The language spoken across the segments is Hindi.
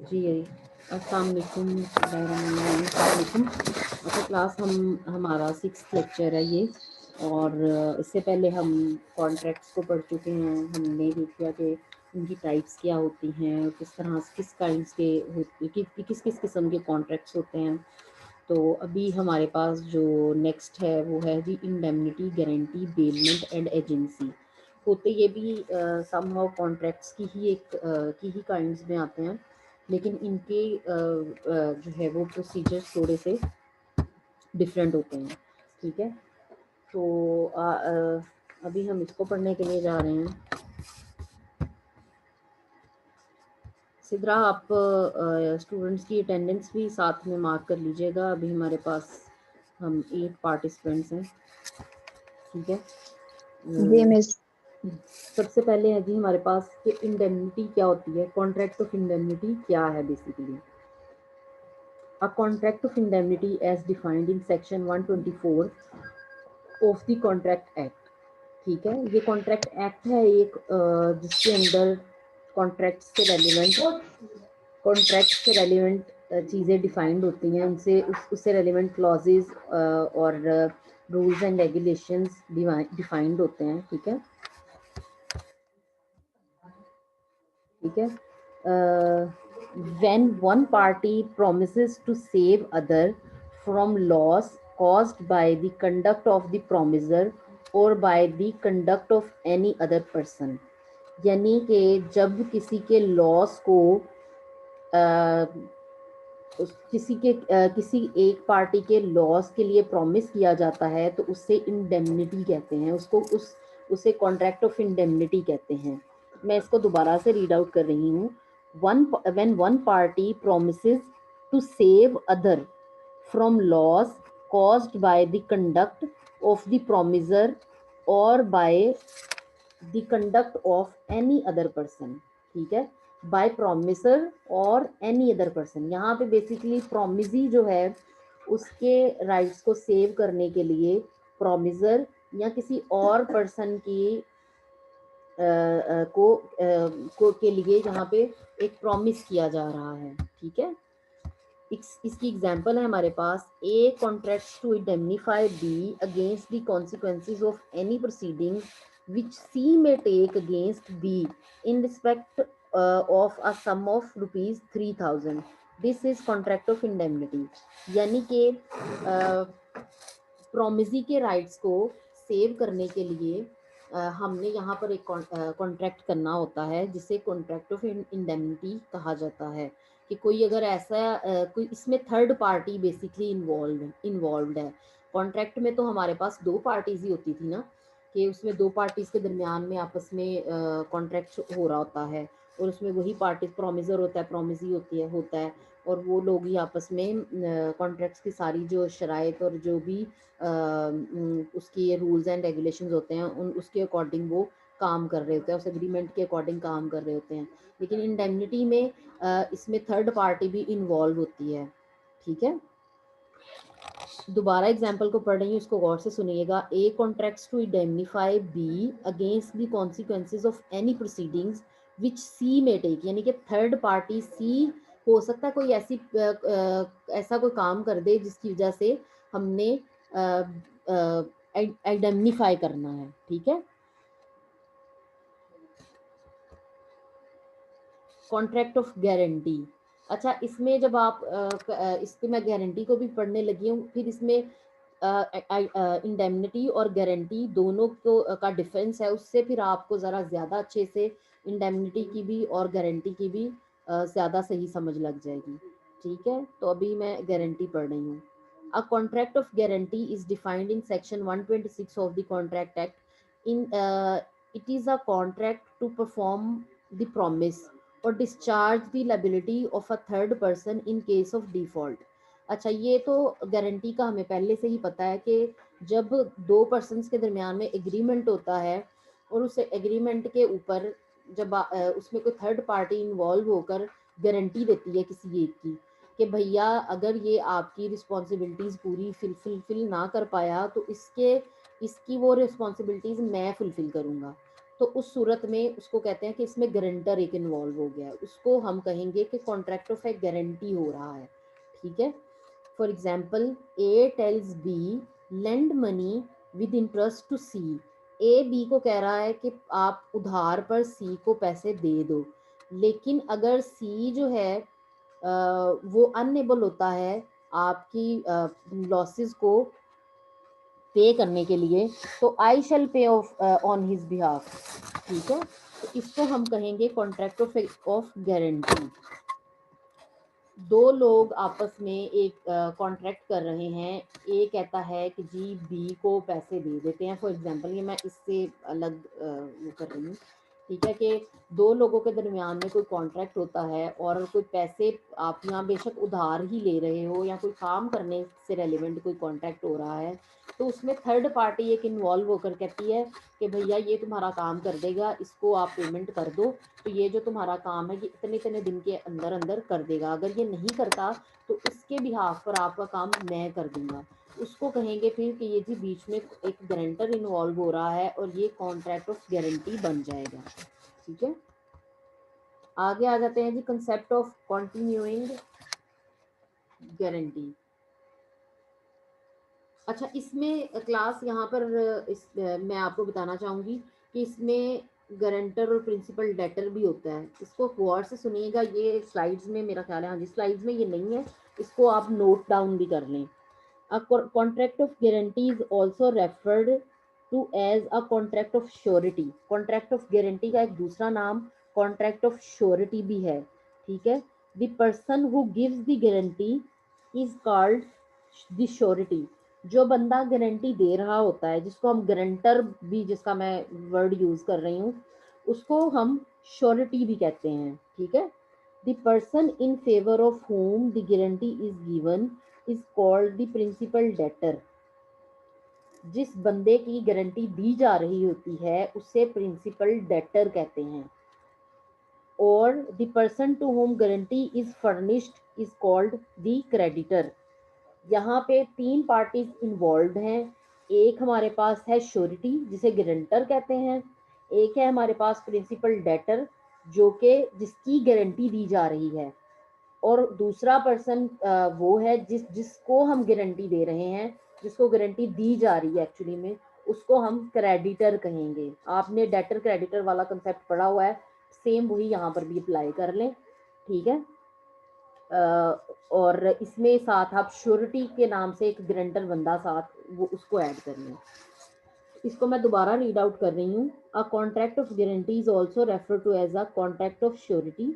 जी अस्सलाम वालेकुम। अच्छा क्लास हमारा 6th लेक्चर है ये। और इससे पहले हम कॉन्ट्रैक्ट्स को पढ़ चुके हैं। हमने देख लिया कि उनकी टाइप्स क्या होती हैं और किस तरह किस काइंड्स के किस किस किस्म के कॉन्ट्रैक्ट्स होते हैं। तो अभी हमारे पास जो नेक्स्ट है वो है जी indemnity, guarantee, bailment and agency. होते ये भी समहाउ कॉन्ट्रैक्ट्स की ही काइंड्स में आते हैं, लेकिन इनके जो है वो प्रोसीजर्स थोड़े से डिफरेंट होते हैं। ठीक है, तो अभी हम इसको पढ़ने के लिए जा रहे हैं। सिद्रा, आप स्टूडेंट्स की अटेंडेंस भी साथ में मार्क कर लीजिएगा। अभी हमारे पास हम 8 पार्टिसिपेंट्स हैं। ठीक है, जी मिस। सबसे पहले है जी हमारे पास कि इंडेमनिटी क्या होती है। कॉन्ट्रैक्ट ऑफ इंडेमनिटी क्या है basically. A contract of indemnity as defined in section 124 of the contract act. ठीक है, ये कॉन्ट्रैक्ट एक्ट है एक जिसके अंदर कॉन्ट्रैक्ट से रेलिवेंट चीज़ें डिफाइंड होती हैं। उनसे उससे रेलिवेंट क्लॉजेज और रूल्स एंड रेगुलेशंस डिफाइंड होते हैं। ठीक है, ठीक है। When one party promises to save other from loss caused by the conduct of the promiser or by the conduct of any other person, यानी कि जब किसी के लॉस को किसी एक पार्टी के लॉस के लिए प्रॉमिस किया जाता है तो उससे इंडेमनिटी कहते हैं। उसे कॉन्ट्रैक्ट ऑफ इंडेमनिटी कहते हैं। मैं इसको दोबारा से रीड आउट कर रही हूँ। When one party promises to save other from loss caused by the conduct of the promisor और by the conduct of any other person. ठीक है, बाय प्रोमिसर और एनी अदर पर्सन। यहाँ पे बेसिकली प्रोमिसी जो है उसके राइट्स को सेव करने के लिए प्रोमिसर या किसी और पर्सन की को के लिए यहाँ पे एक प्रॉमिस किया जा रहा है। ठीक है, इसकी एग्जांपल है हमारे पास। A contracts to indemnify B against the consequences of any proceeding which C may take against B in respect of a sum of rupees 3000. This is contract of indemnity। यानी कि प्रोमिसी के राइट्स को सेव करने के लिए हमने यहाँ पर एक कॉन्ट्रैक्ट करना होता है जिसे कॉन्ट्रैक्ट ऑफ इंडेमनिटी कहा जाता है। कि कोई अगर ऐसा कोई इसमें थर्ड पार्टी बेसिकली इन्वॉल्व है। कॉन्ट्रैक्ट में तो हमारे पास दो पार्टीज ही होती थी ना, कि उसमें दो पार्टीज के दरमियान में आपस में कॉन्ट्रैक्ट हो रहा होता है और उसमें वही पार्टी प्रोमिसर होता है, प्रोमिसी होता है और वो लोग ही आपस में कॉन्ट्रैक्ट्स की सारी जो शराइत और जो भी उसकी रूल्स एंड रेगुलेशंस होते हैं उसके अकॉर्डिंग वो काम कर रहे होते हैं, उस एग्रीमेंट के अकॉर्डिंग काम कर रहे होते हैं। लेकिन इंडेमनिटी में इसमें थर्ड पार्टी भी इन्वॉल्व होती है। ठीक है, दोबारा एग्जाम्पल को पढ़ रही हूँ, इसको गौर से सुनिएगा। A contracts to indemnify B against the consequences of any proceedings which C may take, यानी कि थर्ड पार्टी सी हो सकता है कोई ऐसा कोई काम कर दे जिसकी वजह से हमने इंडेमनीफाई करना है। ठीक है, कॉन्ट्रैक्ट ऑफ गारंटी। अच्छा, इसमें जब आप इस पे मैं गारंटी को भी पढ़ने लगी हूँ। फिर इसमें इंडेमनिटी और गारंटी दोनों को का डिफरेंस है, उससे फिर आपको ज़रा ज़्यादा अच्छे से इंडेमनिटी की भी और गारंटी की भी ज़्यादा सही समझ लग जाएगी। ठीक है, तो अभी मैं गारंटी पढ़ रही हूँ। A contract of guarantee is defined in section 126 of the contract act. In it is a contract to perform the promise और discharge the liability of a third person in case of default. अच्छा, ये तो गारंटी का हमें पहले से ही पता है कि जब दो पर्सन्स के दरमियान में एग्रीमेंट होता है और उस एग्रीमेंट के ऊपर जब उसमें कोई थर्ड पार्टी इन्वॉल्व होकर गारंटी देती है किसी एक की कि भैया अगर ये आपकी रिस्पॉन्सिबिलिटीज़ पूरी फुलफिल ना कर पाया तो इसकी वो रिस्पॉन्सिबिलिटीज़ मैं फुलफिल करूँगा। तो उस सूरत में उसको कहते हैं कि इसमें गारंटर एक इन्वॉल्व हो गया है, उसको हम कहेंगे कि कॉन्ट्रैक्ट ऑफ ए गारंटी हो रहा है, ठीक है। For example, A tells B lend money with interest to C. A B को कह रहा है कि आप उधार पर सी को पैसे दे दो, लेकिन अगर सी जो है वो अनएबल होता है आपकी लॉसेस को पे करने के लिए, तो आई शैल पे ऑफ ऑन हिज बिहाफ, ठीक है। तो इसको हम कहेंगे कॉन्ट्रैक्ट ऑफ गारंटी। दो लोग आपस में एक कॉन्ट्रैक्ट कर रहे हैं, ए कहता है कि जी बी को पैसे दे देते हैं। फॉर एग्जांपल, ये मैं इससे अलग वो कर रही हूँ, ठीक है, कि दो लोगों के दरमियान में कोई कॉन्ट्रैक्ट होता है और कोई पैसे आप यहाँ बेशक उधार ही ले रहे हो या कोई काम करने से रेलिवेंट कोई कॉन्ट्रैक्ट हो रहा है, तो उसमें थर्ड पार्टी एक इन्वॉल्व होकर कहती है कि भैया ये तुम्हारा काम कर देगा, इसको आप पेमेंट कर दो, तो ये जो तुम्हारा काम है ये इतने इतने दिन के अंदर अंदर कर देगा, अगर ये नहीं करता तो इसके बिहाफ पर आपका काम मैं कर दूंगा। उसको कहेंगे फिर कि ये जी बीच में एक गारंटर इन्वॉल्व हो रहा है और ये कॉन्ट्रैक्ट ऑफ गारंटी बन जाएगा, ठीक है। आगे आ जाते हैं जी, कंसेप्ट ऑफ कॉन्टिन्यूइंग गारंटी। अच्छा, इसमें क्लास यहाँ पर मैं आपको बताना चाहूँगी कि इसमें गारंटर और प्रिंसिपल डेटर भी होता है। इसको गौर से सुनिएगा, ये स्लाइड्स में मेरा ख्याल है, हाँ जी स्लाइड्स में ये नहीं है, इसको आप नोट डाउन भी कर लें। A contract of guarantee is also referred to as a contract of surety. Contract of guarantee का एक दूसरा नाम कॉन्ट्रैक्ट ऑफ श्योरिटी भी है, ठीक है। The person who gives the guarantee is called the surety. जो बंदा गारंटी दे रहा होता है, जिसको हम गारंटर भी, जिसका मैं वर्ड यूज कर रही हूँ, उसको हम श्योरिटी भी कहते हैं, ठीक है। The person in favour of whom the guarantee is given is called the principal debtor. जिस बंदे की गारंटी दी जा रही होती है उसे प्रिंसिपल डेटर कहते हैं। और the person to whom guarantee is furnished is called the creditor. यहाँ पे तीन पार्टीज इन्वॉल्व हैं। एक हमारे पास है श्योरिटी जिसे गारंटर कहते हैं, एक है हमारे पास प्रिंसिपल डेटर जो कि जिसकी गारंटी दी जा रही है, और दूसरा पर्सन वो है जिसको हम गारंटी दे रहे हैं, जिसको गारंटी दी जा रही है एक्चुअली में, उसको हम क्रेडिटर कहेंगे। आपने डेटर क्रेडिटर वाला कंसेप्ट पढ़ा हुआ है, सेम वही यहाँ पर भी अप्लाई कर लें, ठीक है। और इसमें साथ आप श्योरिटी के नाम से एक गारंटर बंदा साथ वो उसको ऐड कर लें। इसको मैं दोबारा रीड आउट कर रही हूँ। A contract of guarantee is also refer to as a contract of surety.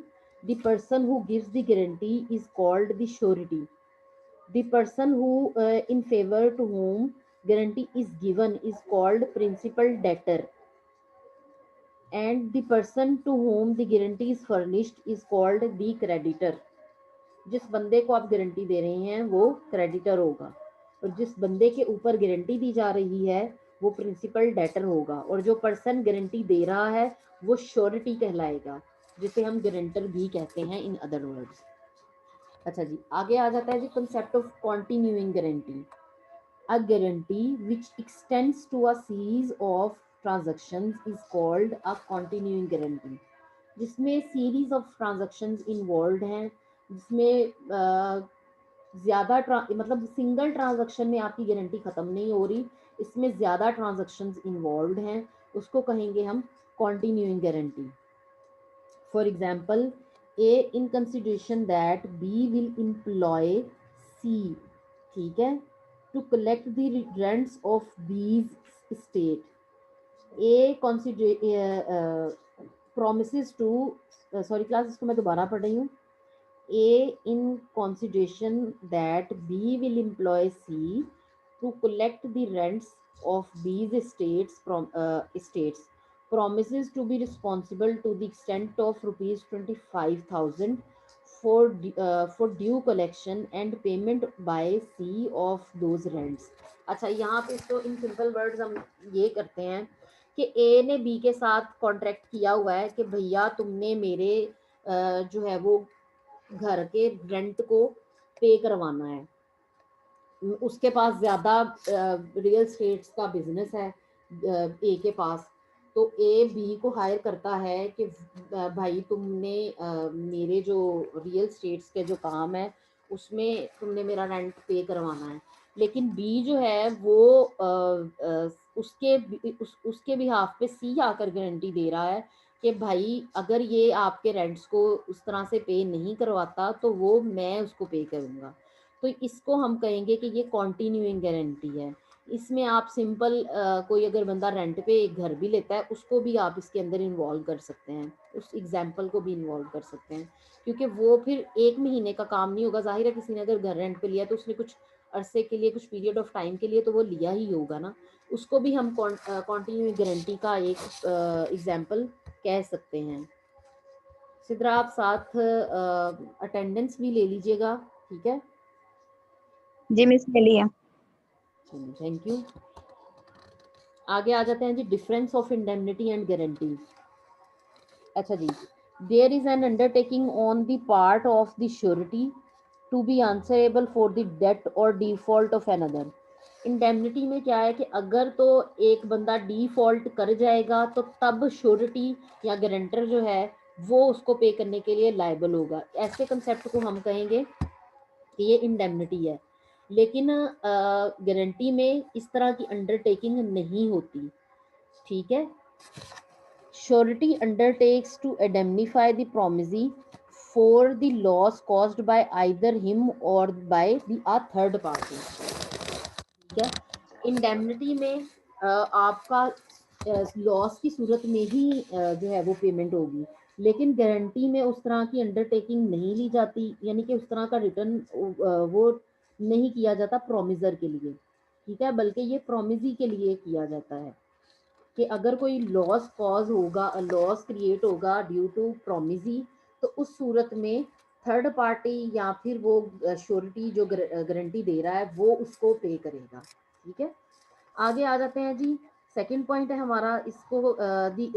The person who gives the guarantee is called the surety. The person who in favour to whom guarantee is given is called principal debtor, and the person to whom the guarantee is furnished is called the creditor। जिस बंदे को आप गारंटी दे रहे हैं वो क्रेडिटर होगा, और जिस बंदे के ऊपर गारंटी दी जा रही है वो प्रिंसिपल डेटर होगा, और जो पर्सन गारंटी दे रहा है वो श्योरिटी कहलाएगा, जिसे हम गारंटर भी कहते हैं इन अदर वर्ड्स। अच्छा जी, आगे आ जाता है जी concept of continuing guarantee. A guarantee which extends to a series of transactions is called a continuing guarantee. जिसमें सीरीज ऑफ ट्रांजैक्शंस इन्वॉल्व हैं, जिसमें ज़्यादा मतलब सिंगल ट्रांजैक्शन में आपकी गारंटी ख़त्म नहीं हो रही, इसमें ज़्यादा ट्रांजैक्शंस इन्वॉल्व हैं, उसको कहेंगे हम continuing guarantee. For example, A in consideration that B will employ C, ठीक है, to collect the rents of B's state. A promises to, sorry class, इसको मैं दोबारा पढ़ रही हूँ। A in consideration that B will employ C to collect the rents of B's estates promises to be responsible to the extent of rupees 25,000 for due collection and payment by C of those rents। अच्छा, यहाँ पे इसको इन सिंपल वर्ड्स हम ये करते हैं कि ए ने बी के साथ कॉन्ट्रैक्ट किया हुआ है कि भैया तुमने मेरे जो है वो घर के रेंट को पे करवाना है। उसके पास ज़्यादा रियल स्टेट्स का बिजनेस है ए के पास, तो ए बी को हायर करता है कि भाई तुमने मेरे जो रियल स्टेट्स के जो काम है उसमें तुमने मेरा रेंट पे करवाना है। लेकिन बी जो है वो उसके बिहाफ पे सी आकर गारंटी दे रहा है कि भाई अगर ये आपके रेंट्स को उस तरह से पे नहीं करवाता तो वो मैं उसको पे करूँगा। तो इसको हम कहेंगे कि ये कॉन्टिन्यूइंग गारंटी है। इसमें आप सिंपल कोई अगर बंदा रेंट पे एक घर भी लेता है उसको भी आप इसके अंदर इन्वॉल्व कर सकते हैं, उस एग्जाम्पल को भी इन्वॉल्व कर सकते हैं, क्योंकि वो फिर 1 महीने का काम नहीं होगा। ज़ाहिर है किसी ने अगर घर रेंट पे लिया तो उसने कुछ अरसे के लिए, कुछ पीरियड ऑफ टाइम के लिए तो वो लिया ही होगा ना, उसको भी हम कॉन्टिन्यू गारंटी का एक एग्जाम्पल कह सकते हैं। सिद्रा आप साथ अटेंडेंस भी ले लीजिएगा, ठीक है? जी मिस ले लिया। Thank you. आगे आ जाते हैं जी, difference of indemnity and guarantee. अच्छा जी, there is an undertaking on the part of the surety to be answerable for the debt और डिफॉल्ट ऑफ अनदर। इंडेमनिटी में क्या है कि अगर तो एक बंदा डिफॉल्ट कर जाएगा तो तब श्योरिटी या गारंटर जो है वो उसको पे करने के लिए लायबल होगा। ऐसे कंसेप्ट को हम कहेंगे कि ये इंडेमनिटी है। लेकिन गारंटी में इस तरह की अंडरटेकिंग नहीं होती, ठीक है? Surety undertakes to indemnify the promisee for the loss caused by either him or by the a third party, ठीक है? इंडेमनिटी में आपका लॉस की सूरत में ही जो है वो पेमेंट होगी, लेकिन गारंटी में उस तरह की अंडरटेकिंग नहीं ली जाती, यानी कि उस तरह का रिटर्न वो नहीं किया जाता प्रोमिजर के लिए, ठीक है? बल्कि ये प्रोमिजी के लिए किया जाता है कि अगर कोई लॉस कॉज होगा, लॉस क्रिएट होगा ड्यू टू प्रोमिजी, तो उस सूरत में थर्ड पार्टी या फिर वो श्योरिटी जो गारंटी दे रहा है वो उसको पे करेगा, ठीक है? आगे आ जाते हैं जी। सेकंड पॉइंट है हमारा, इसको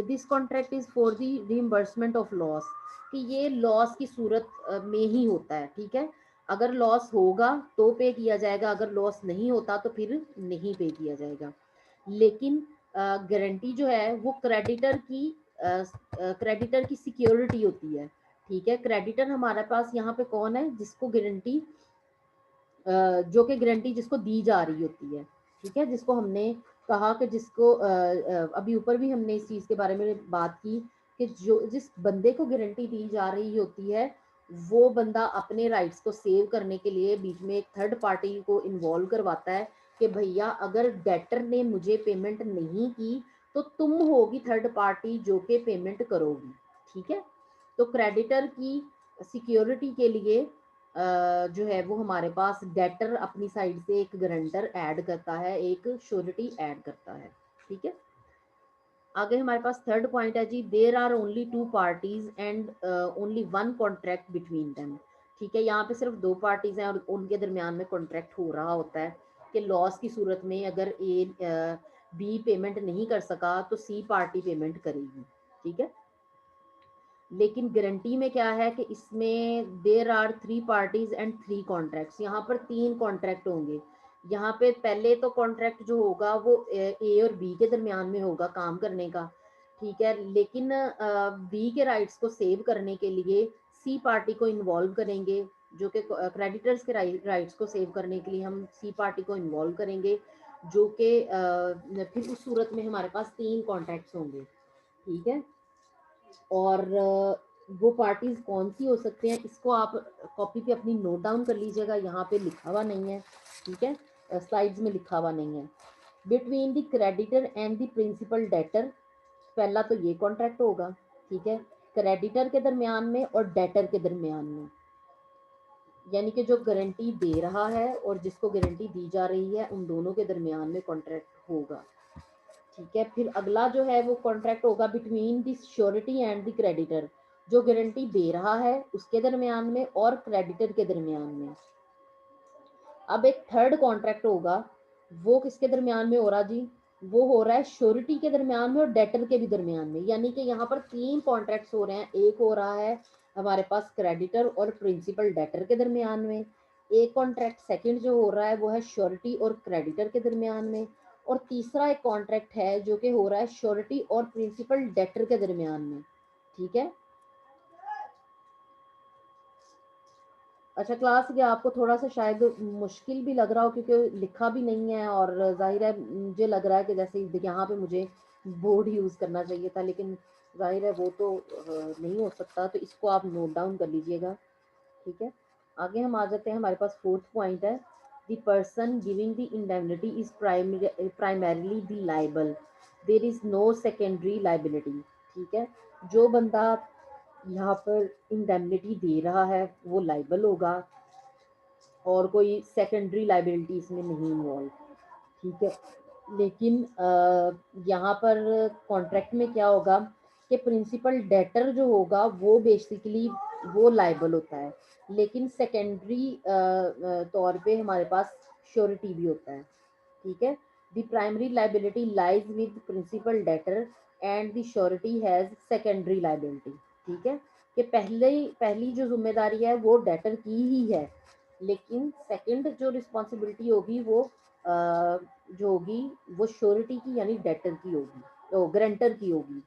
this contract is for the reimbursement of loss, कि ये लॉस की सूरत में ही होता है, ठीक है? अगर लॉस होगा तो पे किया जाएगा, अगर लॉस नहीं होता तो फिर नहीं पे किया जाएगा। लेकिन गारंटी जो है वो क्रेडिटर की सिक्योरिटी होती है, ठीक है? क्रेडिटर हमारे पास यहाँ पे कौन है जिसको गारंटी जो कि गारंटी जिसको दी जा रही होती है, ठीक है? जिसको हमने कहा कि जिसको अभी ऊपर भी हमने इस चीज़ के बारे में बात की कि जो जिस बंदे को गारंटी दी जा रही होती है वो बंदा अपने राइट्स को सेव करने के लिए बीच में एक थर्ड पार्टी को इन्वॉल्व करवाता है कि भैया अगर डेटर ने मुझे पेमेंट नहीं की तो तुम होगी थर्ड पार्टी जो कि पेमेंट करोगी, ठीक है? तो क्रेडिटर की सिक्योरिटी के लिए जो है वो हमारे पास डेटर अपनी साइड से एक गारंटर ऐड करता है, एक श्योरिटी ऐड करता है, ठीक है? आगे हमारे पास थर्ड पॉइंट है जी, there are only two parties and only one contract between them, ठीक है? यहाँ पे सिर्फ दो पार्टीज हैं और उनके दरमियान में कॉन्ट्रैक्ट हो रहा होता है कि लॉस की सूरत में अगर ए बी पेमेंट नहीं कर सका तो सी पार्टी पेमेंट करेगी, ठीक है? लेकिन गारंटी में क्या है कि इसमें there are 3 parties and 3 contracts, यहाँ पर 3 कॉन्ट्रैक्ट होंगे। यहाँ पे पहले तो कॉन्ट्रैक्ट जो होगा वो ए और बी के दरमियान में होगा काम करने का, ठीक है? लेकिन बी के राइट्स को सेव करने के लिए सी पार्टी को इन्वॉल्व करेंगे, जो कि क्रेडिटर्स के राइट्स को सेव करने के लिए हम सी पार्टी को इन्वॉल्व करेंगे, जो कि फिर उस सूरत में हमारे पास 3 कॉन्ट्रैक्ट्स होंगे, ठीक है? और वो पार्टीज कौन सी हो सकते हैं इसको आप कॉपी पे अपनी नोट डाउन कर लीजिएगा, यहाँ पे लिखा हुआ नहीं है, ठीक है? स्लाइड्स में लिखा हुआ नहीं है। Between the creditor and the principal debtor, पहला तो ये कॉन्ट्रैक्ट होगा, ठीक है? क्रेडिटर के दरमियान में और डेटर के दरमियान में, यानी कि जो गारंटी दे रहा है और जिसको गारंटी दी जा रही है उन दोनों के दरमियान में कॉन्ट्रैक्ट होगा, ठीक है? फिर अगला जो है वो कॉन्ट्रैक्ट होगा between the surety and the creditor, जो गारंटी दे रहा है उसके दरमियान में और क्रेडिटर के दरमियान में। अब एक थर्ड कॉन्ट्रैक्ट होगा, वो किसके दरमियान में हो रहा जी? वो हो रहा है श्योरिटी के दरमियान में और डेटर के भी दरमियान में, यानी कि यहाँ पर 3 कॉन्ट्रैक्ट्स हो रहे हैं। एक हो रहा है हमारे पास क्रेडिटर और प्रिंसिपल डेटर के दरमियान में, एक कॉन्ट्रैक्ट सेकंड जो हो रहा है वो है श्योरिटी और क्रेडिटर के दरमियान में, और तीसरा एक कॉन्ट्रैक्ट है जो कि हो रहा है श्योरिटी और प्रिंसिपल डेटर के दरमियान में, ठीक है। अच्छा क्लास ये आपको थोड़ा सा शायद मुश्किल भी लग रहा हो क्योंकि लिखा भी नहीं है, और जाहिर है मुझे लग रहा है कि जैसे यहाँ पे मुझे बोर्ड यूज़ करना चाहिए था, लेकिन जाहिर है वो तो नहीं हो सकता, तो इसको आप नोट डाउन कर लीजिएगा, ठीक है। आगे हम आ जाते हैं, हमारे पास फोर्थ पॉइंट है, the person giving the indemnity is primarily the liable, there is no secondary liability, ठीक है। जो बंदा यहाँ पर इंडेमनिटी दे रहा है वो लाइबल होगा, और कोई सेकेंडरी लाइबिलिटी इसमें नहीं इन्वॉल्व, ठीक है। लेकिन यहाँ पर कॉन्ट्रैक्ट में क्या होगा कि प्रिंसिपल डेटर जो होगा वो बेसिकली वो लाइबल होता है, लेकिन सेकेंडरी तौर पे हमारे पास श्योरिटी भी होता है, ठीक है। The primary liability lies with principal debtor and the surety has secondary liability, ठीक है। कि पहली जो जिम्मेदारी है वो डेटर की ही है, लेकिन सेकंड जो रिस्पॉन्सिबिलिटी होगी वो जो होगी वो श्योरिटी की यानी डेटर की होगी, तो गारंटर की होगी।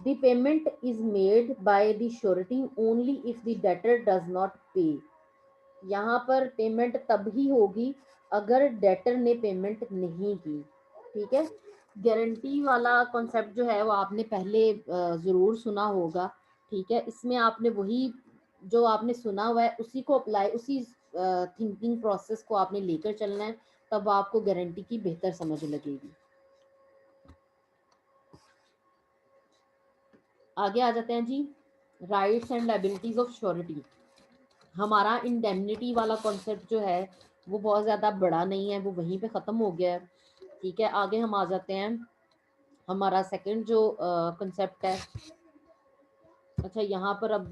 The payment is made by the surety only if the debtor does not पे, यहाँ पर पेमेंट तब ही होगी अगर डेटर ने पेमेंट नहीं की, ठीक है। गारंटी वाला कॉन्सेप्ट जो है वो आपने पहले ज़रूर सुना होगा, ठीक है। इसमें आपने वही जो आपने सुना हुआ है उसी को अप्लाई, उसी थिंकिंग प्रोसेस को आपने लेकर चलना है, तब आपको गारंटी की बेहतर समझ लगेगी। आगे आ जाते हैं जी, rights and liabilities of surety. हमारा इंडेमनिटी वाला कॉन्सेप्ट जो है वो बहुत ज़्यादा बड़ा नहीं है, वो वहीं पे ख़त्म हो गया है, ठीक है। आगे हम आ जाते हैं, हमारा सेकंड जो कॉन्सेप्ट है। अच्छा यहाँ पर अब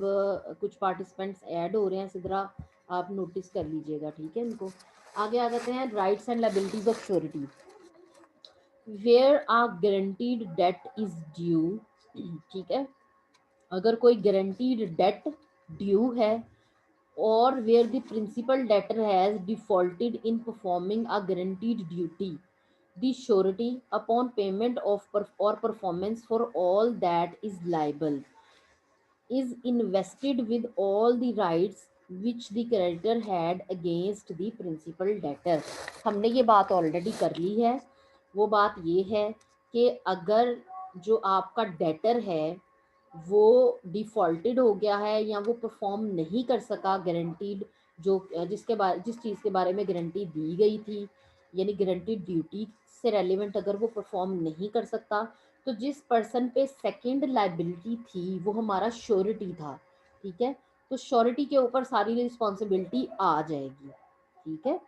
कुछ पार्टिसिपेंट्स ऐड हो रहे हैं, सिद्रा आप नोटिस कर लीजिएगा, ठीक है इनको। आगे आ जाते हैं, rights and liabilities of surety. Where a guaranteed debt is due, ठीक है। अगर कोई गारंटीड डेट ड्यू है, or where the principal debtor has defaulted in performing a guaranteed duty, the surety upon payment of or performance for all that is liable is invested with all the rights which the creditor had against the principal debtor। हमने ये बात ऑलरेडी कर ली है। वो बात ये है कि अगर जो आपका डेटर है वो डिफॉल्टेड हो गया है या वो परफॉर्म नहीं कर सका गारंटीड जो जिस चीज़ के बारे में गारंटी दी गई थी, यानी गारंटीड ड्यूटी से रेलिवेंट अगर वो परफॉर्म नहीं कर सकता, तो जिस पर्सन पे सेकंड लाइबिलिटी थी वो हमारा श्योरिटी था, ठीक है। तो श्योरिटी के ऊपर सारी रिस्पॉन्सिबिलिटी आ जाएगी, ठीक है।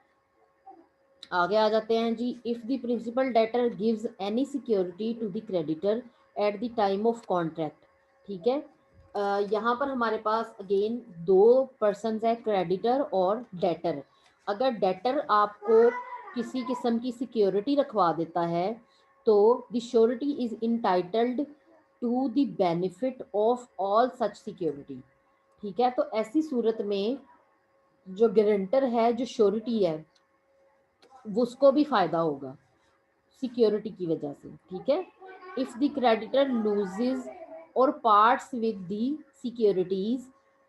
आगे आ जाते हैं जी, if the principal debtor gives any security to the creditor at the time of contract, ठीक है। यहाँ पर हमारे पास अगेन दो पर्सन्स है, क्रेडिटर और डेटर। अगर डेटर आपको किसी किस्म की सिक्योरिटी रखवा देता है तो the surety is entitled to the benefit of all such security, ठीक है। तो ऐसी सूरत में जो गारंटर है, जो श्योरिटी है, उसको भी फायदा होगा सिक्योरिटी की वजह से, ठीक है। इफ द क्रेडिटर लूजेस और parts with the securities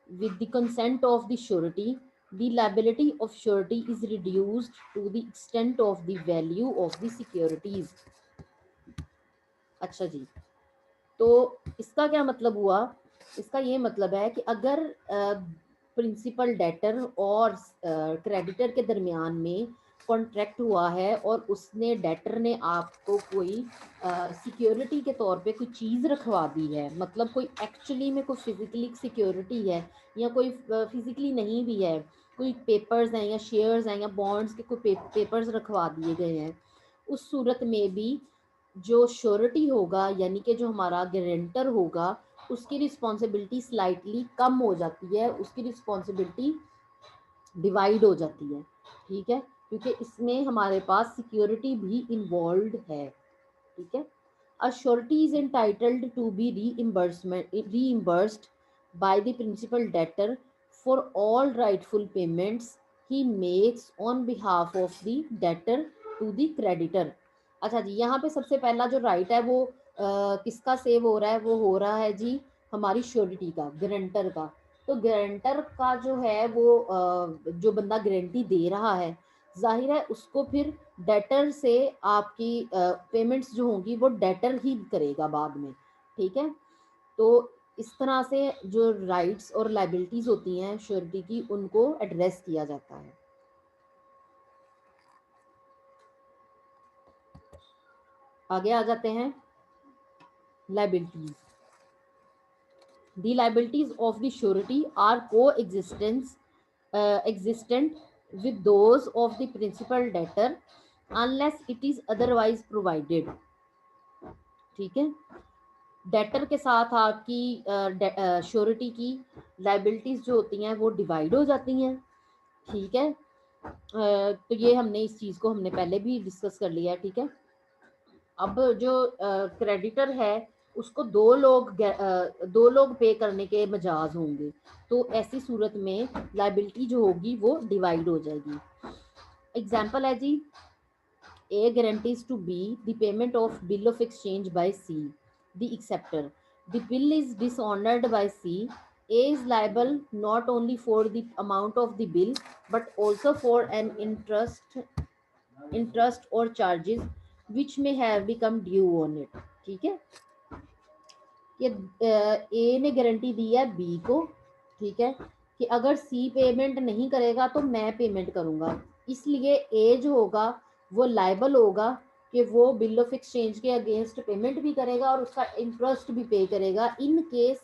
with the consent of the surety, the liability of surety is reduced to the extent of the value of the securities। अच्छा जी, तो इसका क्या मतलब हुआ? इसका ये मतलब है कि अगर प्रिंसिपल डेटर और क्रेडिटर के दरमियान में कॉन्ट्रैक्ट हुआ है और उसने डेटर ने आपको कोई सिक्योरिटी के तौर पे कोई चीज़ रखवा दी है, मतलब कोई एक्चुअली में कोई फिजिकली सिक्योरिटी है या कोई फिजिकली नहीं भी है, कोई पेपर्स हैं या शेयर्स हैं या बॉन्ड्स के कोई पेपर्स रखवा दिए गए हैं, उस सूरत में भी जो श्योरिटी होगा यानी कि जो हमारा गारंटर होगा उसकी रिस्पॉन्सिबिलिटी स्लाइटली कम हो जाती है, उसकी रिस्पॉन्सिबिलिटी डिवाइड हो जाती है, ठीक है, क्योंकि इसमें हमारे पास सिक्योरिटी भी इन्वॉल्व है, ठीक है। A surety is entitled to be reimbursed by the principal debtor for all rightful payments he makes on behalf of the debtor to the creditor. अच्छा जी, यहाँ पे सबसे पहला जो राइट है वो किसका सेव हो रहा है? वो हो रहा है जी हमारी श्योरिटी का, गारंटर का। तो गारंटर का जो है वो जो बंदा गारंटी दे रहा है, जाहिर है उसको फिर डेटर से आपकी पेमेंट्स जो होंगी वो डेटर ही करेगा बाद में, ठीक है। तो इस तरह से जो राइट्स और लाइबिलिटीज होती हैं श्योरिटी की, उनको एड्रेस किया जाता है। आगे आ जाते हैं liabilities. The liabilities of the surety are existent with those of the principal debtor unless it is otherwise provided, ठीक है। डेटर के साथ आपकी श्योरिटी की लाइबिलिटीज जो होती हैं वो डिवाइड हो जाती हैं, ठीक है। तो ये हमने इस चीज को हमने पहले भी डिस्कस कर लिया है, ठीक है। अब जो क्रेडिटर है उसको दो लोग पे करने के मजाज होंगे, तो ऐसी सूरत में लाइबिलिटी जो होगी वो डिवाइड हो जाएगी। एग्जाम्पल है जी, A guarantees to B the payment of bill of exchange by C, the acceptor. The bill is dishonored by C. A is liable not only for the amount of the bill but also for an interest or charges which may have become due on it, ठीक है। कि ए ने गारंटी दी है बी को, ठीक है, कि अगर सी पेमेंट नहीं करेगा तो मैं पेमेंट करूंगा, इसलिए ए जो होगा वो लायबल होगा कि वो बिल ऑफ एक्सचेंज के अगेंस्ट पेमेंट भी करेगा और उसका इंटरेस्ट भी पे करेगा इन केस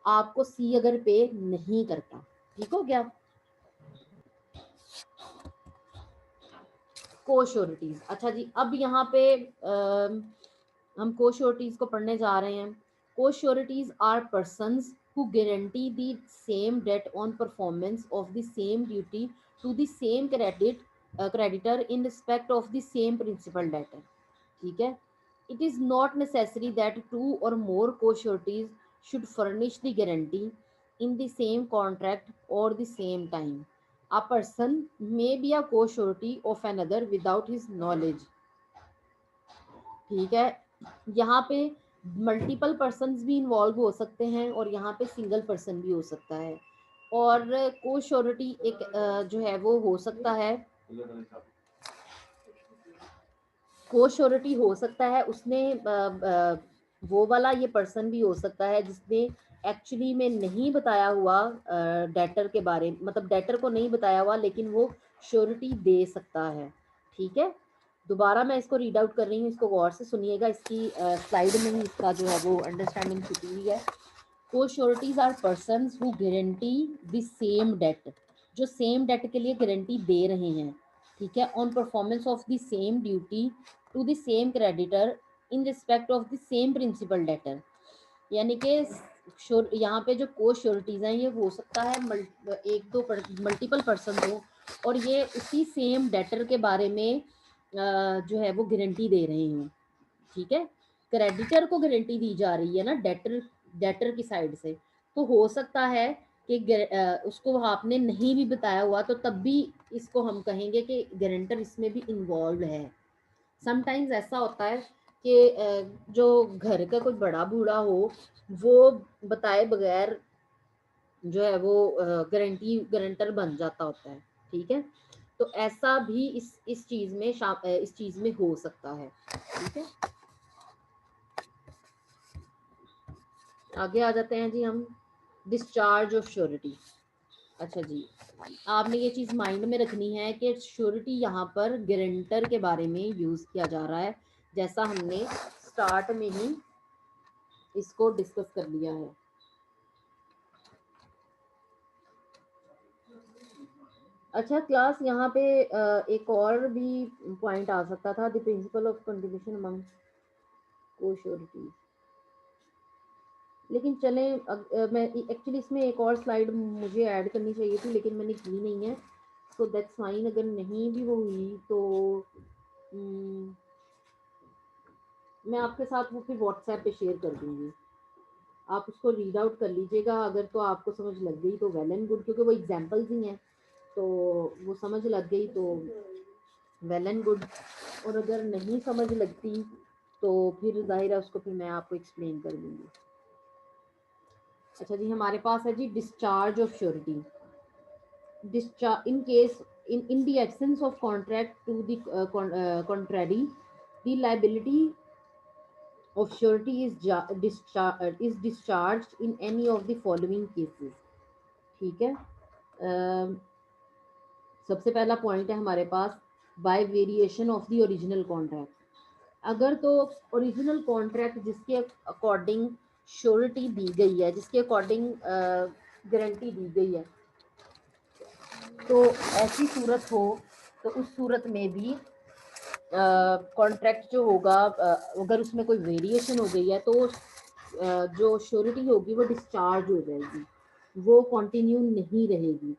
आपको सी अगर पे नहीं करता, ठीक हो गया। कोश्योरिटीज, अच्छा जी, अब यहाँ पे हम कोश्योरिटीज को पढ़ने जा रहे हैं। Co-sureties are persons who guarantee the same debt on performance of the same duty to the same creditor in respect of the same principal debtor, ठीक है। It is not necessary that two or more co-sureties should furnish the guarantee in the same contract or the same time. A person may be a co-surety of another without his knowledge, ठीक है। यहाँ पे मल्टीपल पर्सन्स भी इन्वॉल्व हो सकते हैं और यहाँ पे सिंगल पर्सन भी हो सकता है। और को श्योरिटी एक जो है वो हो सकता है, को श्योरिटी हो सकता है उसने वो वाला ये पर्सन भी हो सकता है जिसने एक्चुअली में नहीं बताया हुआ डेटर के बारे में, मतलब डेटर को नहीं बताया हुआ लेकिन वो श्योरिटी दे सकता है, ठीक है। दोबारा मैं इसको रीड आउट कर रही हूँ, इसको गौर से सुनिएगा, इसकी स्लाइड में ही इसका जो है वो अंडरस्टैंडिंग छुपी हुई है। Co-sureties are persons who guarantee the same debt, जो सेम डेट के लिए गारंटी दे रहे हैं, ठीक है, on performance of the same duty to the same creditor in respect of the same principal debtor. यानी कि यहाँ पे जो को श्योरिटीज हैं ये हो सकता है एक दो मल्टीपल पर्सन हो और ये उसी सेम डेटर के बारे में जो है वो गारंटी दे रहे हैं, ठीक है। क्रेडिटर को गारंटी दी जा रही है ना डेटर की साइड से, तो हो सकता है कि उसको आपने नहीं भी बताया हुआ तो तब भी इसको हम कहेंगे कि गारंटर इसमें भी इन्वॉल्व है। समटाइम्स ऐसा होता है कि जो घर का कोई बड़ा बूढ़ा हो वो बताए बगैर जो है वो गारंटर बन जाता होता है, ठीक है। तो ऐसा भी इस चीज में हो सकता है, ठीक है। आगे आ जाते हैं जी हम, डिस्चार्ज ऑफ श्योरिटी। अच्छा जी, आपने ये चीज माइंड में रखनी है कि श्योरिटी यहाँ पर गारंटर के बारे में यूज किया जा रहा है, जैसा हमने स्टार्ट में ही इसको डिस्कस कर लिया है। अच्छा क्लास, यहाँ पे एक और भी पॉइंट आ सकता था, the principle of contribution among को श्योरिटीज, लेकिन चलें मैं एक्चुअली इसमें एक और स्लाइड मुझे ऐड करनी चाहिए थी लेकिन मैंने की नहीं है, सो दैट्स फाइन। अगर नहीं भी वो हुई तो मैं आपके साथ वो फिर व्हाट्सएप पे शेयर कर दूंगी, आप उसको रीड आउट कर लीजिएगा। अगर तो आपको समझ लग गई तो वेल एंड गुड, क्योंकि वो एग्जाम्पल्स ही हैं, तो वो समझ लग गई तो वेल एंड गुड। और अगर नहीं समझ लगती तो फिर जाहिर है उसको फिर मैं आपको एक्सप्लेन कर दूंगी। अच्छा जी, हमारे पास है जी discharge of surety. Discharge in case in the absence of contract to the contrary, the liability of surety is discharged in any of the following cases। ठीक है। सबसे पहला पॉइंट है हमारे पास by variation of the original contract. अगर तो ओरिजिनल कॉन्ट्रैक्ट जिसके अकॉर्डिंग श्योरिटी दी गई है, जिसके अकॉर्डिंग गारंटी दी गई है, तो ऐसी सूरत हो तो उस सूरत में भी कॉन्ट्रैक्ट जो होगा, अगर उसमें कोई वेरिएशन हो गई है तो जो श्योरिटी होगी वो डिस्चार्ज हो जाएगी, वो कंटिन्यू नहीं रहेगी।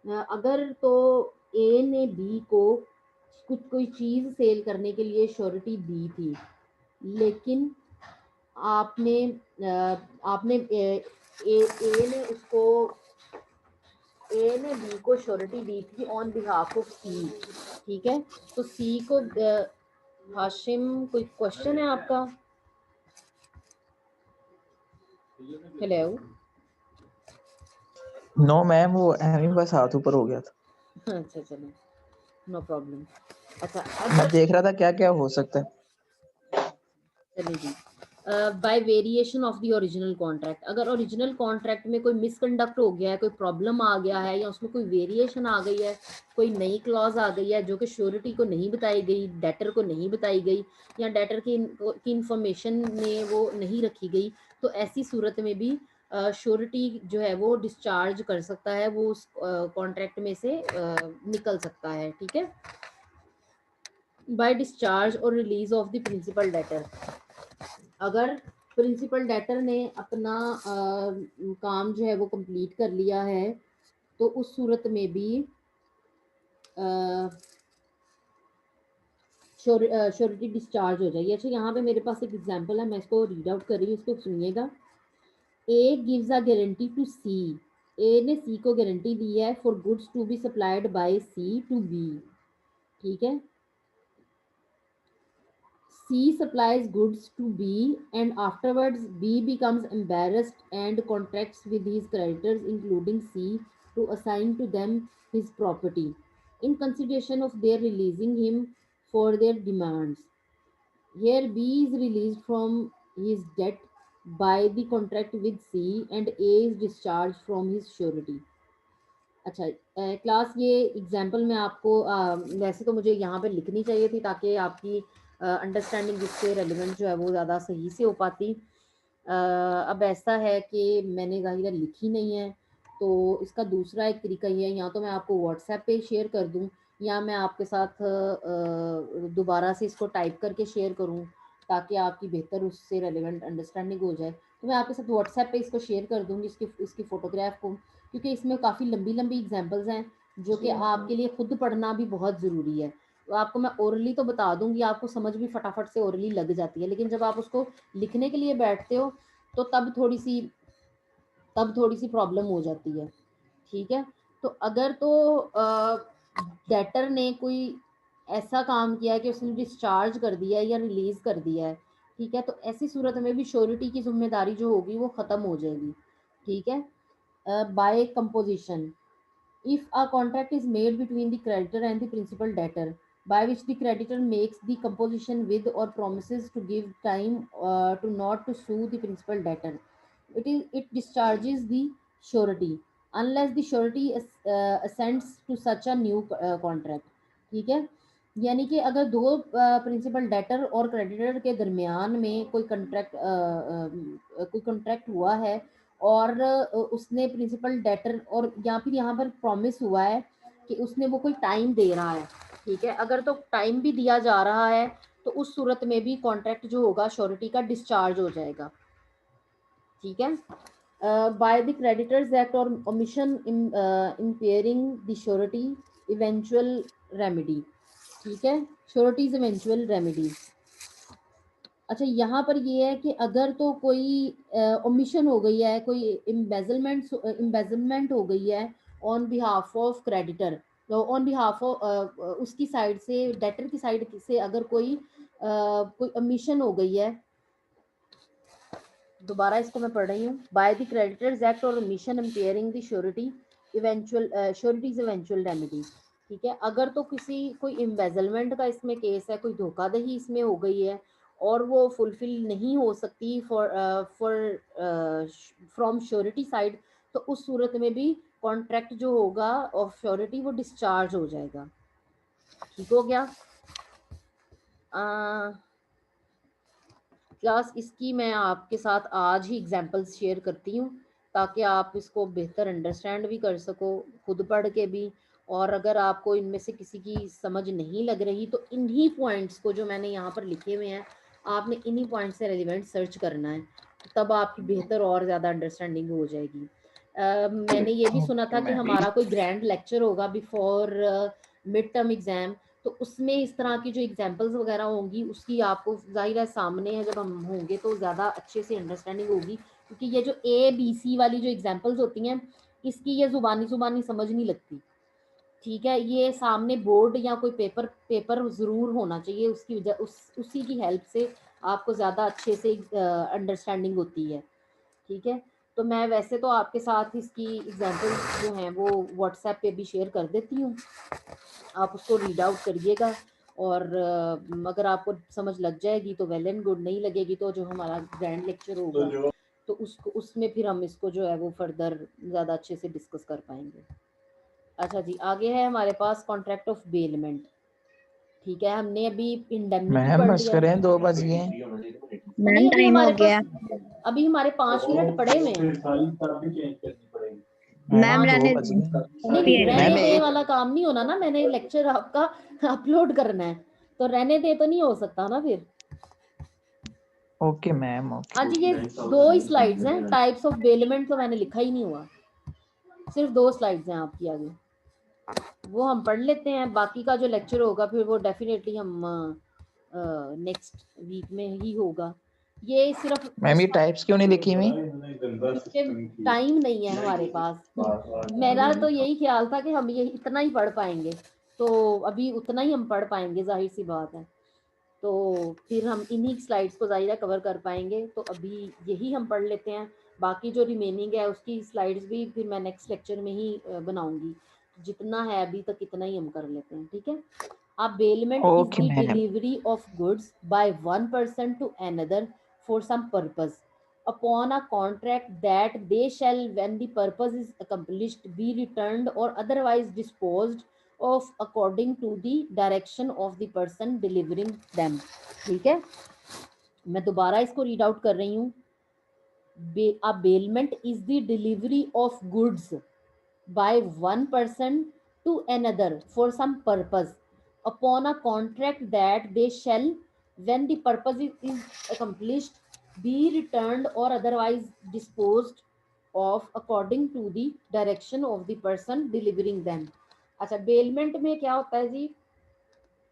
अगर तो ए ने बी को कुछ कोई चीज़ सेल करने के लिए श्योरिटी दी थी, लेकिन आपने आपने ए ने उसको ए ने बी को श्योरिटी दी थी ऑन बिहाफ ऑफ सी। ठीक है, तो सी को हाशिम कोई क्वेश्चन है आपका? हेलो। नो मैम, वो एमी बस हाथ ऊपर हो गया था। अच्छा चलो, नो प्रॉब्लम। अच्छा मैं देख रहा था क्या क्या हो सकता है। चलिए जी, by variation of the original contract. अगर ओरिजिनल कॉन्ट्रैक्ट में कोई मिसकंडक्ट हो गया है, कोई प्रॉब्लम आ गया है, या उसमें कोई वेरिएशन आ गई है, कोई नई क्लॉज आ गई है जो कि श्योरिटी को नहीं बताई गई, डेटर को नहीं बताई गई, या डेटर की इंफॉर्मेशन में वो नहीं रखी गई, तो ऐसी सूरत में भी श्योरिटी जो है वो डिस्चार्ज कर सकता है, वो उस कॉन्ट्रैक्ट में से निकल सकता है। ठीक है। बाय डिस्चार्ज और release of the principal debtor. अगर प्रिंसिपल डेटर ने अपना काम जो है वो कंप्लीट कर लिया है, तो उस सूरत में भी श्योरिटी डिस्चार्ज हो जाएगी। अच्छा, यहाँ पे मेरे पास एक एग्जांपल है, मैं इसको रीड आउट कर रही हूँ, इसको सुनिएगा। A gives a guarantee to C. A ने सी को गारंटी दी है for goods to be supplied by C to B. ठीक है। C supplies goods to B, and afterwards B becomes embarrassed and contracts with his creditors, including C, to assign to them his property in consideration of their releasing him for their demands. Here B is released from his debt by the contract with C, and A is discharged from his surety। अच्छा क्लास, ये एग्जाम्पल मैं आपको वैसे तो मुझे यहाँ पे लिखनी चाहिए थी ताकि आपकी अंडरस्टैंडिंग जिससे रेलिवेंट जो है वो ज़्यादा सही से हो पाती। अब ऐसा है कि मैंने ज़ाहिर लिखी नहीं है, तो इसका दूसरा एक तरीका ये है, या तो मैं आपको व्हाट्सएप पे शेयर कर दूँ, या मैं आपके साथ दोबारा से इसको टाइप करके शेयर करूँ ताकि आपकी बेहतर उससे रेलिवेंट अंडरस्टैंडिंग हो जाए। तो मैं आपके साथ व्हाट्सएप पे इसको शेयर कर दूँगी, इसकी फ़ोटोग्राफ को, क्योंकि इसमें काफ़ी लंबी लंबी एग्जांपल्स हैं जो कि आपके लिए खुद पढ़ना भी बहुत ज़रूरी है। तो आपको मैं ओरली तो बता दूंगी, आपको समझ भी फटाफट से ओरली लग जाती है, लेकिन जब आप उसको लिखने के लिए बैठते हो तो तब थोड़ी सी प्रॉब्लम हो जाती है। ठीक है। तो अगर तो डेटर ने कोई ऐसा काम किया है कि उसने डिस्चार्ज कर दिया है या रिलीज कर दिया है, ठीक है, तो ऐसी सूरत में भी श्योरिटी की जिम्मेदारी जो होगी वो खत्म हो जाएगी। ठीक है। By composition, if a contract is made between the creditor and the principal debtor, by which the creditor makes the composition with or promises to give time to not to sue the principal debtor, it discharges the surety unless the surety assents to such a new contract। ठीक है। यानी कि अगर दो प्रिंसिपल डेटर और क्रेडिटर के दरमियान में कोई कॉन्ट्रैक्ट हुआ है, और उसने प्रिंसिपल डेटर, और या फिर यहाँ पर प्रॉमिस हुआ है कि उसने वो कोई टाइम दे रहा है। ठीक है। अगर तो टाइम भी दिया जा रहा है तो उस सूरत में भी कॉन्ट्रैक्ट जो होगा श्योरिटी का डिस्चार्ज हो जाएगा। ठीक है। बाय द क्रेडिटर्स एक्ट और omission impairing the surety eventual remedy. ठीक है। Surety's eventual remedy. अच्छा, यहाँ पर ये है कि अगर तो कोई ओमिशन हो गई है, कोई इम्बेजलमेंट हो गई है on behalf of creditor, on behalf of उसकी साइड से, डेटर की साइड से अगर कोई ओमिशन हो गई है, दोबारा इसको मैं पढ़ रही हूँ, बाय द क्रेडिटर्स एक्ट और omission impairing the surety eventual surety's eventual remedy. ठीक है, अगर तो किसी कोई एम्बेजलमेंट का इसमें केस है, कोई धोखाधड़ी इसमें हो गई है और वो फुलफिल नहीं हो सकती फॉर फ्रॉम श्योरिटी साइड, तो उस सूरत में भी कॉन्ट्रैक्ट जो होगा ऑफ श्योरिटी वो डिस्चार्ज हो जाएगा। ठीक हो गया। क्लास इसकी मैं आपके साथ आज ही एग्जांपल्स शेयर करती हूँ ताकि आप इसको बेहतर अंडरस्टैंड भी कर सको खुद पढ़ के भी, और अगर आपको इनमें से किसी की समझ नहीं लग रही तो इन्हीं पॉइंट्स को जो मैंने यहाँ पर लिखे हुए हैं आपने इन्हीं पॉइंट्स से रेलिवेंट सर्च करना है, तब आपकी बेहतर और ज़्यादा अंडरस्टैंडिंग हो जाएगी। मैंने ये भी सुना था कि हमारा कोई ग्रैंड लेक्चर होगा बिफोर मिड टर्म एग्जाम, तो उसमें इस तरह की जो एग्जांपल्स वगैरह होंगी उसकी आपको जाहिर है सामने है जब हम होंगे तो ज़्यादा अच्छे से अंडरस्टैंडिंग होगी, क्योंकि ये जो ABC वाली जो एग्जांपल्स होती हैं इसकी ये ज़ुबानी समझ नहीं लगती। ठीक है, ये सामने बोर्ड या कोई पेपर ज़रूर होना चाहिए, उसकी वजह उसी की हेल्प से आपको ज़्यादा अच्छे से अंडरस्टैंडिंग होती है। ठीक है, तो मैं वैसे तो आपके साथ इसकी एग्जांपल्स जो हैं वो व्हाट्सएप पे भी शेयर कर देती हूँ, आप उसको रीड आउट करिएगा, और अगर आपको समझ लग जाएगी तो वेल एंड गुड, नहीं लगेगी तो जो हमारा ग्रैंड लेक्चर होगा तो उसको उसमें फिर हम इसको जो है वो फर्दर ज़्यादा अच्छे से डिस्कस कर पाएंगे। अच्छा जी, आगे है हमारे पास कॉन्ट्रैक्ट ऑफ बेलमेंट। ठीक है, हमने अभी इंडेमनिटी मैम पढ़ बस लिया। करें, 2 बज गए। नहीं, मैम टाइम हो गया। अभी हमारे 5 मिनट पड़े हुए हैं। मैम मैम 2 रहने बज गए। नहीं, रहने मैम दे एक वाला काम नहीं होना ना, मैंने लेक्चर आपका अपलोड करना है, तो रहने दे तो नहीं हो सकता ना फिर। Okay ma'am, okay. आज ये 2 ही स्लाइड्स हैं, टाइप्स ऑफ बेलमेंट तो मैंने लिखा ही नहीं हुआ, सिर्फ 2 स्लाइड्स हैं आपकी आगे, वो हम पढ़ लेते हैं। बाकी का जो लेक्चर होगा फिर वो डेफिनेटली हम नेक्स्ट वीक में ही होगा। ये सिर्फ मैम ये टाइप्स क्यों नहीं लिखी हुई? टाइम नहीं है हमारे पास। मेरा तो यही ख्याल था कि हम ये इतना ही पढ़ पाएंगे, तो अभी उतना ही हम पढ़ पाएंगे, जाहिर सी बात है, तो फिर हम इन्हीं स्लाइड्स को ज़ाहिर कवर कर पाएंगे, तो अभी यही हम पढ़ लेते हैं। बाकी जो रिमेनिंग है उसकी स्लाइड्स भी फिर मैं नेक्स्ट लेक्चर में ही बनाऊंगी, जितना है अभी तक इतना ही हम कर लेते हैं। ठीक है, A bailment is okay the ma'am. delivery of goods by one person to another for some purpose upon a contract that they shall, when the purpose is accomplished, be returned or otherwise disposed of according to the direction of the person delivering them। ठीक है, मैं दोबारा इसको रीड आउट कर रही हूँ। A bailment is the delivery of goods by one person to another for some purpose upon a contract that they shall, when the purpose is accomplished, be returned or otherwise disposed of according to the direction of the person delivering them। अच्छा, बेलमेंट में क्या होता है जी,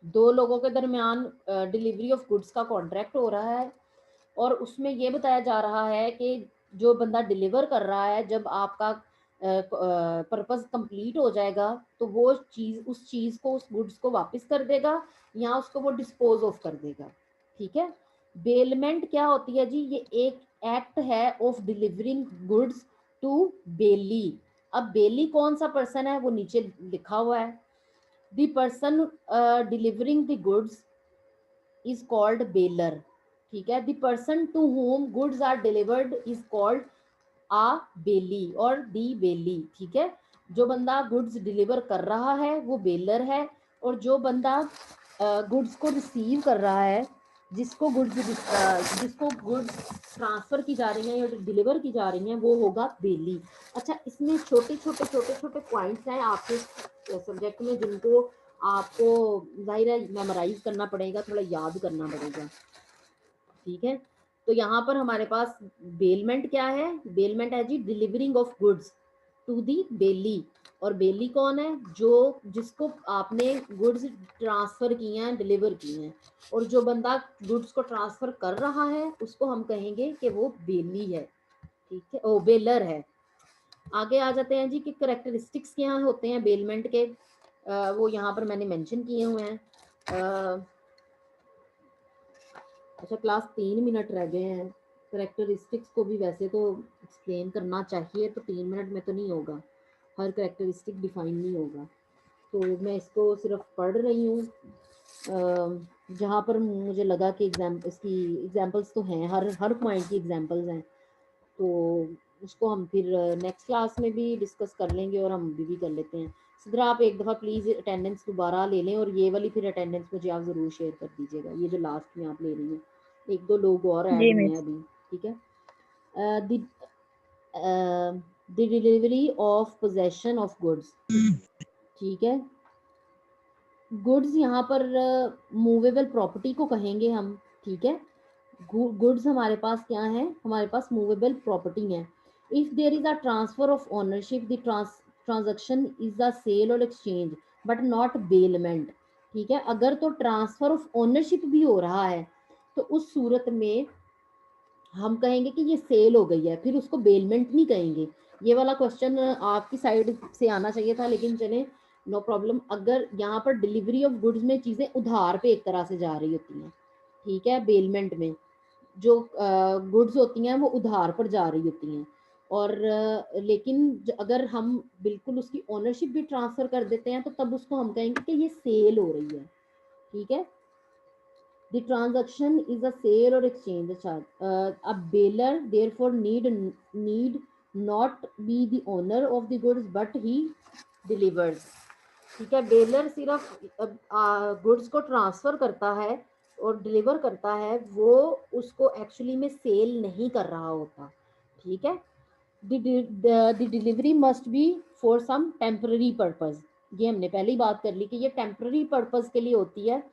2 लोगों के दरमियान डिलीवरी ऑफ गुड्स का कॉन्ट्रैक्ट हो रहा है, और उसमें ये बताया जा रहा है कि जो बंदा डिलीवर कर रहा है, जब आपका पर्पस कंप्लीट हो जाएगा तो वो चीज़, उस चीज़ को, उस गुड्स को वापस कर देगा या उसको वो डिस्पोज ऑफ कर देगा। ठीक है, बेलमेंट क्या होती है जी, ये एक एक्ट है of delivering goods to bailee. अब बेली कौन सा पर्सन है वो नीचे लिखा हुआ है, the person delivering the goods is called bailor। ठीक है, the person to whom goods are delivered is called a bailey और the bailey। ठीक है, जो बंदा गुड्स डिलीवर कर रहा है वो बेलर है, और जो बंदा गुड्स को रिसीव कर रहा है, जिसको गुड्स ट्रांसफर की जा रही हैं या डिलीवर की जा रही हैं, वो होगा बेली। अच्छा, इसमें छोटे छोटे पॉइंट्स हैं आपके सब्जेक्ट में जिनको आपको जाहिर है मेमोराइज करना पड़ेगा, थोड़ा याद करना पड़ेगा। ठीक है, तो यहाँ पर हमारे पास बेलमेंट क्या है, बेलमेंट है जी delivering of goods to the bailee. और बेली कौन है, जो जिसको आपने गुड्स ट्रांसफर किए हैं, डिलीवर किए हैं, और जो बंदा गुड्स को ट्रांसफर कर रहा है उसको हम कहेंगे कि वो बेली है। ठीक है, बेलर है। आगे आ जाते हैं जी कि करेक्टरिस्टिक्स क्या होते हैं बेलमेंट के। वो यहाँ पर मैंने मेंशन किए हुए हैं। अच्छा, क्लास 3 मिनट रह गए हैं। करेक्टरिस्टिक्स को भी वैसे तो एक्सप्लेन करना चाहिए, तो 3 मिनट में तो नहीं होगा, हर करेक्टरिस्टिक डिफाइन नहीं होगा। तो मैं इसको सिर्फ पढ़ रही हूँ जहाँ पर मुझे लगा कि इसकी एग्जांपल्स तो हैं, हर पॉइंट की एग्जांपल्स हैं, तो उसको हम फिर नेक्स्ट क्लास में भी डिस्कस कर लेंगे और हम भी कर लेते हैं। सिद्रा, आप एक दफ़ा प्लीज़ अटेंडेंस दोबारा ले लें, और ये वाली फिर अटेंडेंस मुझे आप ज़रूर शेयर कर दीजिएगा, ये जो लास्ट में आप ले रही हैं। 1-2 लोग और ऐड जी हुए हैं मिस। अभी, ठीक है। The delivery of possession of goods, ठीक है। गुड्स यहाँ पर मूवेबल प्रॉपर्टी को कहेंगे हम, ठीक है। गुड्स हमारे पास क्या है, हमारे पास मूवेबल प्रॉपर्टी है। If there is a transfer of ownership, the transaction is a sale और एक्सचेंज बट नॉट बेलमेंट, ठीक है। अगर तो ट्रांसफर ऑफ ओनरशिप भी हो रहा है तो उस सूरत में हम कहेंगे कि ये सेल हो गई है, फिर उसको बेलमेंट नहीं कहेंगे। ये वाला क्वेश्चन आपकी साइड से आना चाहिए था, लेकिन चले, नो प्रॉब्लम। अगर यहाँ पर डिलीवरी ऑफ गुड्स में चीज़ें उधार पे एक तरह से जा रही होती हैं, ठीक है, बेलमेंट में जो गुड्स होती हैं वो उधार पर जा रही होती हैं, और लेकिन अगर हम बिल्कुल उसकी ओनरशिप भी ट्रांसफ़र कर देते हैं तो तब उसको हम कहेंगे कि ये सेल हो रही है, ठीक है। The transaction is a sale or exchange charge. A bailor therefore need not be the owner of the goods but he delivers. ठीक है, बेलर सिर्फ गुड्स को ट्रांसफर करता है और डिलीवर करता है, वो उसको एक्चुअली में सेल नहीं कर रहा होता, ठीक है। The delivery must be for some temporary purpose, ये हमने पहले ही बात कर ली कि ये टेम्पररी पर्पस के लिए होती है।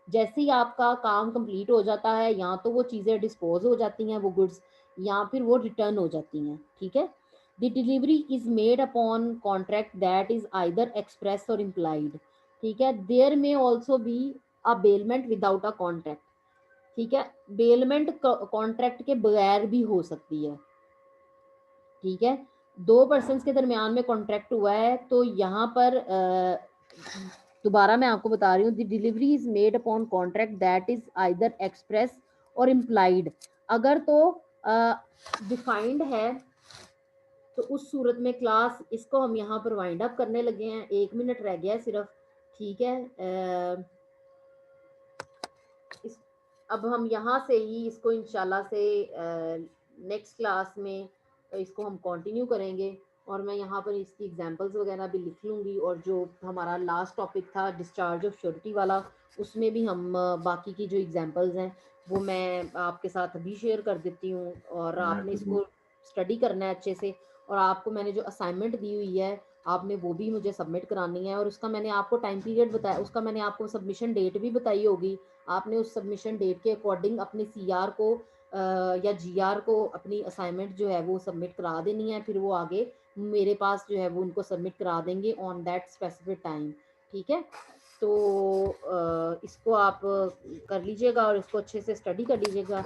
जैसे ही आपका काम कंप्लीट हो जाता है, या तो वो चीज़ें डिस्पोज हो जाती हैं वो गुड्स, या फिर वो रिटर्न हो जाती हैं, ठीक है। The delivery is made upon contract that is either express और इम्प्लाइड, ठीक है। देयर में also be a bailment without a contract, ठीक है। बेलमेंट कॉन्ट्रैक्ट के बगैर भी हो सकती है, ठीक है। 2 पर्सन्स के दरमियान में कॉन्ट्रैक्ट हुआ है, तो यहाँ पर दोबारा मैं आपको बता रही हूँ, the delivery is made upon contract that is either express और इम्प्लाइड। अगर तो डिफाइंड है तो उस सूरत में क्लास इसको हम यहाँ पर वाइंड अप करने लगे हैं, 1 मिनट रह गया सिर्फ, ठीक है। अब हम यहाँ से ही इसको इंशाल्लाह से नेक्स्ट क्लास में इसको हम कंटिन्यू करेंगे, और मैं यहाँ पर इसकी एग्जांपल्स वगैरह भी लिख लूँगी, और जो हमारा लास्ट टॉपिक था डिस्चार्ज ऑफ श्योरिटी वाला, उसमें भी हम बाकी की जो एग्जांपल्स हैं वो मैं आपके साथ अभी शेयर कर देती हूँ, और आपने इसको स्टडी करना है अच्छे से। और आपको मैंने जो असाइनमेंट दी हुई है आपने वो भी मुझे सबमिट करानी है, और उसका मैंने आपको टाइम पीरियड बताया, उसका मैंने आपको सबमिशन डेट भी बताई होगी। आपने उस सबमिशन डेट के अकॉर्डिंग अपने सीआर को या जीआर को अपनी असाइनमेंट जो है वो सबमिट करा देनी है, फिर वो आगे मेरे पास जो है वो उनको सबमिट करा देंगे ऑन दैट स्पेसिफिक टाइम, ठीक है। तो इसको आप कर लीजिएगा और इसको अच्छे से स्टडी कर लीजिएगा।